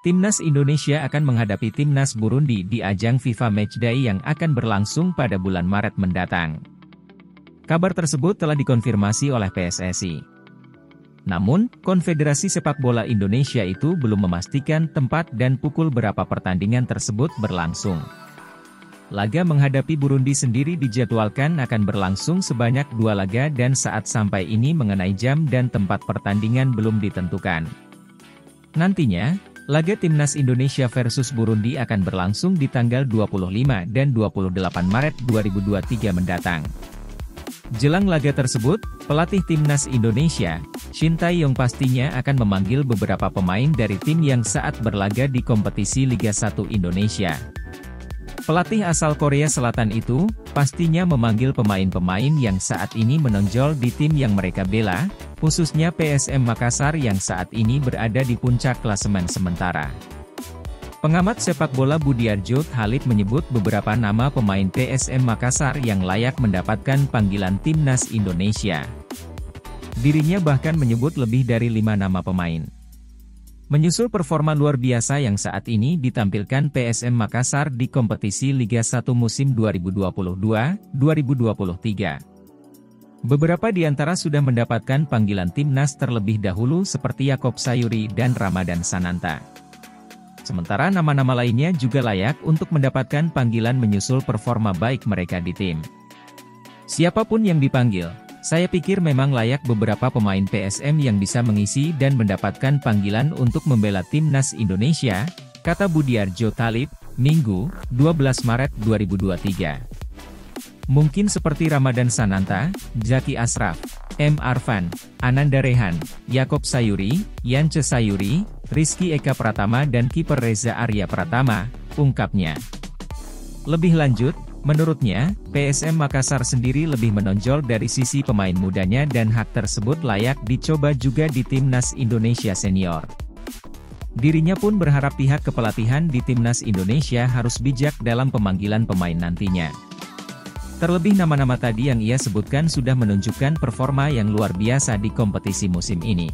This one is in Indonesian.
Timnas Indonesia akan menghadapi Timnas Burundi di ajang FIFA Matchday yang akan berlangsung pada bulan Maret mendatang. Kabar tersebut telah dikonfirmasi oleh PSSI. Namun, Konfederasi Sepak Bola Indonesia itu belum memastikan tempat dan pukul berapa pertandingan tersebut berlangsung. Laga menghadapi Burundi sendiri dijadwalkan akan berlangsung sebanyak 2 laga dan saat sampai ini mengenai jam dan tempat pertandingan belum ditentukan. Nantinya, laga Timnas Indonesia versus Burundi akan berlangsung di tanggal 25 dan 28 Maret 2023 mendatang. Jelang laga tersebut, pelatih Timnas Indonesia, Shin Tae-yong pastinya akan memanggil beberapa pemain dari tim yang saat berlaga di kompetisi Liga 1 Indonesia. Pelatih asal Korea Selatan itu, pastinya memanggil pemain-pemain yang saat ini menonjol di tim yang mereka bela, khususnya PSM Makassar yang saat ini berada di puncak klasemen sementara. Pengamat sepak bola Budiarjo Thalib menyebut beberapa nama pemain PSM Makassar yang layak mendapatkan panggilan Timnas Indonesia. Dirinya bahkan menyebut lebih dari 5 nama pemain. Menyusul performa luar biasa yang saat ini ditampilkan PSM Makassar di kompetisi Liga 1 musim 2022-2023. Beberapa di antara sudah mendapatkan panggilan Timnas terlebih dahulu seperti Yakob Sayuri dan Ramadan Sananta. Sementara nama-nama lainnya juga layak untuk mendapatkan panggilan menyusul performa baik mereka di tim. Siapapun yang dipanggil, saya pikir memang layak beberapa pemain PSM yang bisa mengisi dan mendapatkan panggilan untuk membela Timnas Indonesia, kata Budiarjo Thalib, Minggu, 12 Maret 2023. Mungkin seperti Ramadan Sananta, Zaki Ashraf, M. Arfan, Ananda Rehan, Yakob Sayuri, Yance Sayuri, Rizky Eka Pratama dan kiper Reza Arya Pratama, ungkapnya. Lebih lanjut, menurutnya, PSM Makassar sendiri lebih menonjol dari sisi pemain mudanya dan hak tersebut layak dicoba juga di Timnas Indonesia Senior. Dirinya pun berharap pihak kepelatihan di Timnas Indonesia harus bijak dalam pemanggilan pemain nantinya. Terlebih nama-nama tadi yang ia sebutkan sudah menunjukkan performa yang luar biasa di kompetisi musim ini.